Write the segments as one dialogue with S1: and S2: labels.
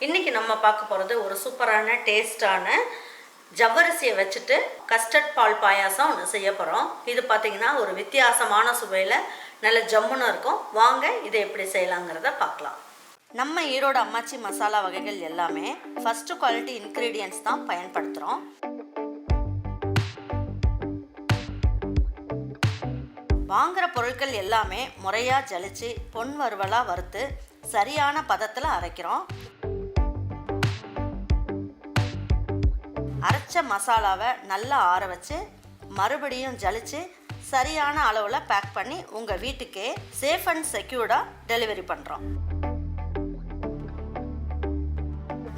S1: இன்னைக்கு நம்ம பார்க்க போகிறது ஒரு சூப்பரான டேஸ்டான ஜவ்வரிசியை வச்சுட்டு கஸ்டர்ட் பால் பாயாசம் ஒன்று செய்ய போகிறோம். இது பார்த்திங்கன்னா ஒரு வித்தியாசமான சுவையில் நல்ல ஜம்முன்னு இருக்கும். வாங்க இதை எப்படி செய்யலாங்கிறத பார்க்கலாம். நம்ம ஈரோடு அம்மாச்சி மசாலா வகைகள் எல்லாமே ஃபஸ்ட்டு குவாலிட்டி இன்க்ரீடியன்ட்ஸ் தான் பயன்படுத்துகிறோம். வாங்குகிற பொருட்கள் எல்லாமே முறையாக ஜலிச்சு பொன் வறுவலாக வறுத்து சரியான பதத்தில் அரைக்கிறோம். அரைச்ச மசாலாவை நல்லா ஆற வச்சு மறுபடியும் ஜலிச்சு சரியான அளவில் பேக் பண்ணி உங்கள் வீட்டுக்கே சேஃப் அண்ட் செக்யூர்டாக டெலிவரி பண்ணுறோம்.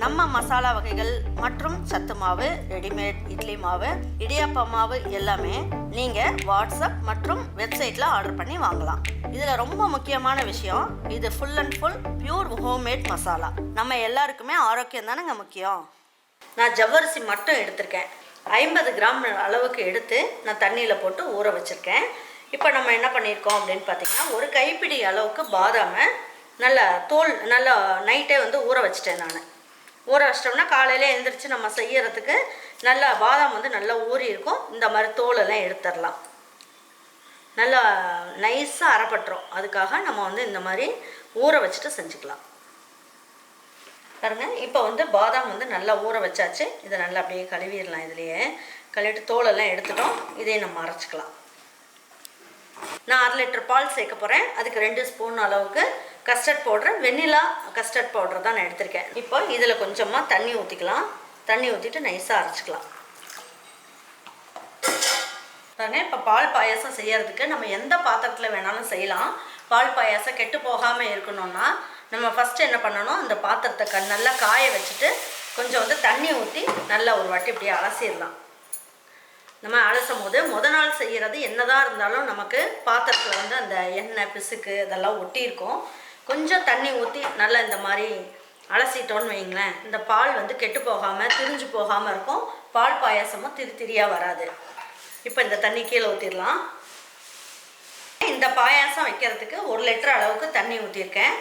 S1: நம்ம மசாலா வகைகள் மற்றும் சத்து மாவு, ரெடிமேட் இட்லி மாவு, இடியாப்ப மாவு எல்லாமே நீங்கள் வாட்ஸ்அப் மற்றும் வெப்சைட்டில் ஆர்டர் பண்ணி வாங்கலாம். இதில் ரொம்ப முக்கியமான விஷயம், இது full and full pure homemade masala. நம்ம எல்லாருக்குமே ஆரோக்கியம் தானேங்க முக்கியம். நான் ஜவ்வரிசி மட்டும் எடுத்திருக்கேன். 50 கிராம் அளவுக்கு எடுத்து நான் தண்ணியில் போட்டு ஊற வச்சுருக்கேன். இப்போ நம்ம என்ன பண்ணியிருக்கோம் அப்படின்னு பார்த்தீங்கன்னா, ஒரு கைப்பிடி அளவுக்கு பாதாமை நல்லா தோல் நல்லா நைட்டே ஊற வச்சுட்டேன். நான் ஊற வச்சிட்டோம்னா காலையில் எழுந்திரிச்சு நம்ம செய்யறதுக்கு நல்லா பாதாம் நல்லா ஊறி இருக்கும். இந்த மாதிரி தோலெல்லாம் எடுத்துடலாம். நல்லா நைஸாக அரைப்பட்டுரும். அதுக்காக நம்ம இந்த மாதிரி ஊற வச்சுட்டு செஞ்சுக்கலாம். பாருங்க, இப்போ பாதாம் நல்லா ஊற வச்சாச்சு. இதை நல்லா அப்படியே கழுவிடலாம். இதுலேயே கழுவிட்டு தோலெல்லாம் எடுத்துட்டோம். இதையும் நம்ம அரைச்சிக்கலாம். நான் 1/2 லிட்டர் பால் சேர்க்க போகிறேன். அதுக்கு 2 ஸ்பூன் அளவுக்கு கஸ்டர்ட் பவுட்ரு, வெண்ணிலா கஸ்டர்ட் பவுட்ரு தான் நான் எடுத்திருக்கேன். இப்போ இதில் கொஞ்சமாக தண்ணி ஊற்றிக்கலாம். தண்ணி ஊற்றிட்டு நைஸாக அரைச்சிக்கலாம். பாருங்க, இப்போ பால் பாயாசம் செய்யறதுக்கு நம்ம எந்த பாத்திரத்தில் வேணாலும் செய்யலாம். பால் பாயாசம் கெட்டு போகாமல் இருக்கணும்னா நம்ம ஃபஸ்ட்டு என்ன பண்ணணும், அந்த பாத்திரத்தை நல்லா காய வச்சுட்டு கொஞ்சம் தண்ணி ஊற்றி நல்லா ஒரு வாட்டி இப்படியே அலசிடலாம். நம்ம அலசும் போது நாள் செய்கிறது என்னதான் இருந்தாலும் நமக்கு பாத்திரத்தில் அந்த எண்ணெய் பிசுக்கு இதெல்லாம் ஒட்டியிருக்கும். கொஞ்சம் தண்ணி ஊற்றி நல்லா இந்த மாதிரி அலசிட்டோன்னு வைங்களேன், இந்த பால் கெட்டு போகாமல் திரிஞ்சு போகாமல் இருக்கும். பால் பாயாசமும் திரியாக வராது. இப்போ இந்த தண்ணி கீழே ஊற்றிடலாம். இந்த பாயாசம் வைக்கிறதுக்கு 1 லிட்டர் அளவுக்கு தண்ணி ஊற்றிருக்கேன்.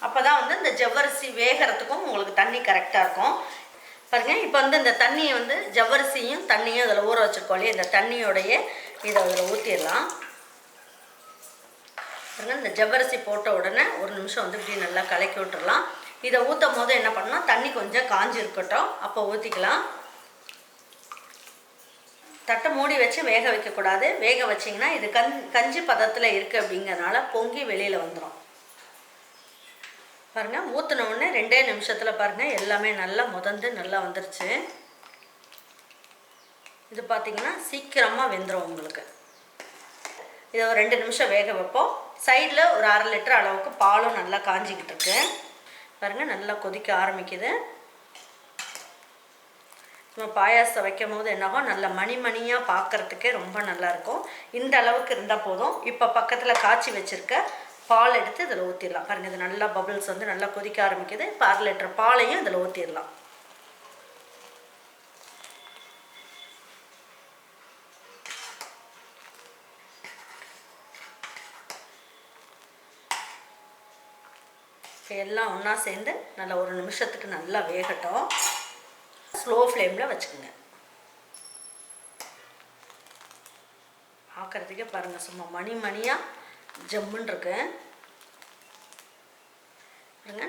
S1: அப்போ தான் இந்த ஜவ்வரிசி வேகிறதுக்கும் உங்களுக்கு தண்ணி கரெக்டாக இருக்கும். பாருங்க, இப்போ இந்த தண்ணியை ஜவ்வரிசியும் தண்ணியும் அதில் ஊற வச்சுருக்கோம் இல்லையா, இந்த தண்ணியோடைய இதை அதில் ஊற்றிடலாம். பாருங்கள், இந்த ஜவ்வரிசி போட்ட உடனே 1 நிமிஷம் இப்படி நல்லா கலக்கி விட்டுடலாம். இதை ஊற்றும் போது என்ன பண்ணணும், தண்ணி கொஞ்சம் காஞ்சி இருக்கட்டும், அப்போ ஊற்றிக்கலாம். தட்டை மூடி வச்சு வேக வைக்கக்கூடாது. வேக வச்சிங்கன்னா இது கஞ்சி பதத்தில் இருக்குது அப்படிங்கிறனால பொங்கி வெளியில் வந்துடும். பாருங்கள், ஊற்றின உடனே 2 நிமிஷத்தில் பாருங்கள் எல்லாமே நல்லா நல்லா வந்துருச்சு. இது பார்த்திங்கன்னா சீக்கிரமாக வெந்துடும் உங்களுக்கு. இதை ஒரு 2 நிமிஷம் வேக வைப்போம். சைடில் ஒரு 1/2 லிட்டர் அளவுக்கு பாலும் நல்லா காஞ்சிக்கிட்டு இருக்கு. பாருங்கள், நல்லா கொதிக்க ஆரம்பிக்குது. நம்ம பாயாசம் வைக்கும் போது என்னாகும், நல்லா மணியாக பார்க்குறதுக்கே ரொம்ப நல்லாயிருக்கும். இந்த அளவுக்கு இருந்தால் போதும். இப்போ பக்கத்தில் காய்ச்சி வச்சுருக்க பால் எடுத்து இதில் ஊற்றிடலாம். பாருங்கள், இது நல்லா பபிள்ஸ் நல்லா கொதிக்க ஆரம்பிக்குது. இப்போ 1/2 லிட்டர் பாலையும் இதில் ஊற்றிடலாம். எல்லாம் ஒன்றா சேர்ந்து நல்லா 1 நிமிஷத்துக்கு நல்லா வேகட்டும். ஸ்லோ ஃப்ளேமில் வச்சுக்கோங்க. பார்க்குறதுக்கே பாருங்கள் சும்மா மணியாக ஜம்முன்னு இருக்கு.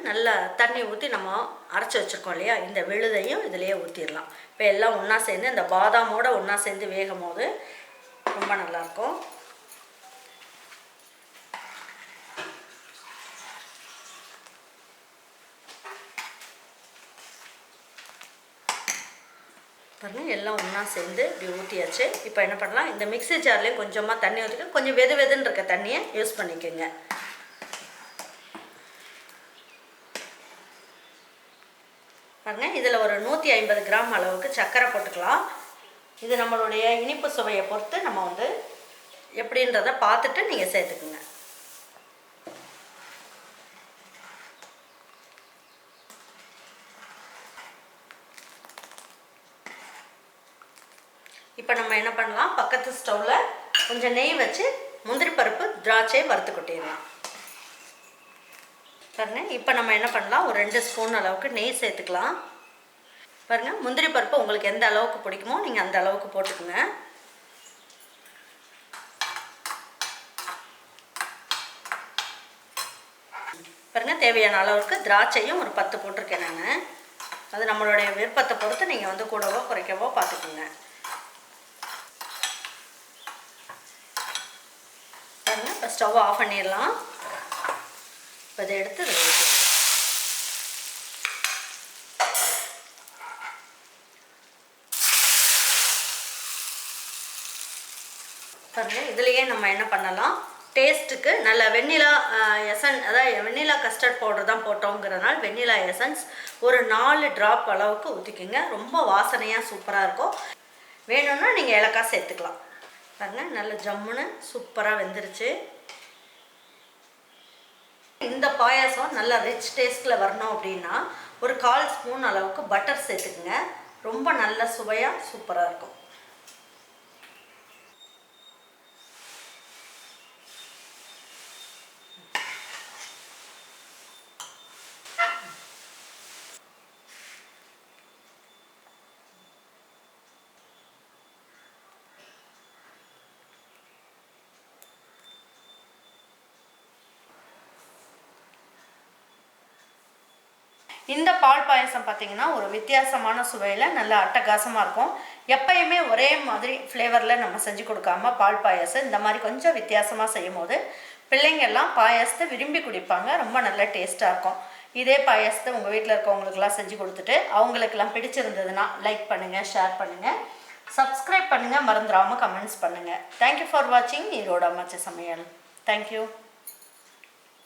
S1: நல்லா தண்ணி ஊற்றி நம்ம அரைச்சி வச்சுருக்கோம் இல்லையா, இந்த விழுதையும் இதிலையே ஊற்றிடலாம். இப்போ எல்லாம் ஒன்றா சேர்ந்து இந்த பாதாமோடு ஒன்றா சேர்ந்து வேகும் போது ரொம்ப நல்லாயிருக்கும். பாருங்கள், எல்லாம் ஒன்றா சேர்ந்து இப்படி ஊற்றியாச்சு. இப்போ என்ன பண்ணலாம், இந்த மிக்ஸி ஜார்லேயும் கொஞ்சமாக தண்ணி ஊற்றிட்டு கொஞ்சம் வெதுன்னு இருக்க தண்ணியை யூஸ் பண்ணிக்கோங்க. பாருங்கள், இதில் ஒரு 150 கிராம் அளவுக்கு சர்க்கரை போட்டுக்கலாம். இது நம்மளுடைய இனிப்பு சுவையை பொறுத்து நம்ம எப்படின்றத பார்த்துட்டு நீங்கள் சேர்த்துக்குங்க. இப்போ நம்ம என்ன பண்ணலாம், பக்கத்து ஸ்டவ்வில் கொஞ்சம் நெய் வச்சு முந்திரி பருப்பு திராட்சையை வறுத்து கொட்டிடலாம். பாருங்கள். இப்போ நம்ம என்ன பண்ணலாம், ஒரு 2 ஸ்பூன் அளவுக்கு நெய் சேர்த்துக்கலாம். பாருங்கள், முந்திரி பருப்பு உங்களுக்கு எந்த அளவுக்கு பிடிக்குமோ நீங்கள் அந்த அளவுக்கு போட்டுக்கோங்க. பாருங்கள், தேவையான அளவுக்கு திராட்சையும் ஒரு 10 போட்டிருக்கேன் நான். அது நம்மளுடைய விருப்பத்தை பொறுத்து நீங்கள் வந்து கூடவோ குறைக்கவோ பார்த்துக்குங்க. பாருங்கள், இப்போ ஸ்டவ் ஆஃப் பண்ணிடலாம். இப்போ இதை எடுத்து வைக்கலாம். பாருங்கள், இதுலேயே நம்ம என்ன பண்ணலாம், டேஸ்ட்டுக்கு நல்ல வெண்ணிலா அதாவது வெண்ணிலா கஸ்டர்ட் பவுடர் தான் போட்டோங்கிறதுனால வெண்ணிலா எசன்ஸ் ஒரு 4 ட்ராப் அளவுக்கு ஊற்றிக்குங்க. ரொம்ப வாசனையாக சூப்பராக இருக்கும். வேணும்னா நீங்கள் ஏலக்காய் சேர்த்துக்கலாம். பாருங்கள், நல்ல ஜம்முன்னு சூப்பராக வெந்துருச்சு. இந்த பாயாசம் நல்ல ரிச் டேஸ்ட்டில் வரணும் அப்படின்னா ஒரு 1/4 ஸ்பூன் அளவுக்கு பட்டர் சேர்த்துக்குங்க. ரொம்ப நல்ல சுவையாக சூப்பராக இருக்கும். இந்த பால் பாயசம் பார்த்தீங்கன்னா ஒரு வித்தியாசமான சுவையில் நல்ல அட்டகாசமாக இருக்கும். எப்பயுமே ஒரே மாதிரி ஃப்ளேவரில் நம்ம செஞ்சு கொடுக்காம பால் பாயசம் இந்த மாதிரி கொஞ்சம் வித்தியாசமாக செய்யும் போது பிள்ளைங்கள்லாம் பாயசத்தை விரும்பி குடிப்பாங்க. ரொம்ப நல்ல டேஸ்ட்டாக இருக்கும். இதே பாயசத்தை உங்கள் வீட்டில் இருக்கவங்களுக்கெல்லாம் செஞ்சு கொடுத்துட்டு அவங்களுக்கெல்லாம் பிடிச்சிருந்ததுன்னா லைக் பண்ணுங்கள், ஷேர் பண்ணுங்கள், சப்ஸ்கிரைப் பண்ணுங்கள், மறந்துடாமல் கமெண்ட்ஸ் பண்ணுங்கள். தேங்க்யூ ஃபார் வாட்சிங் ஈரோடு அம்மாச்சி சமையல். தேங்க்யூ.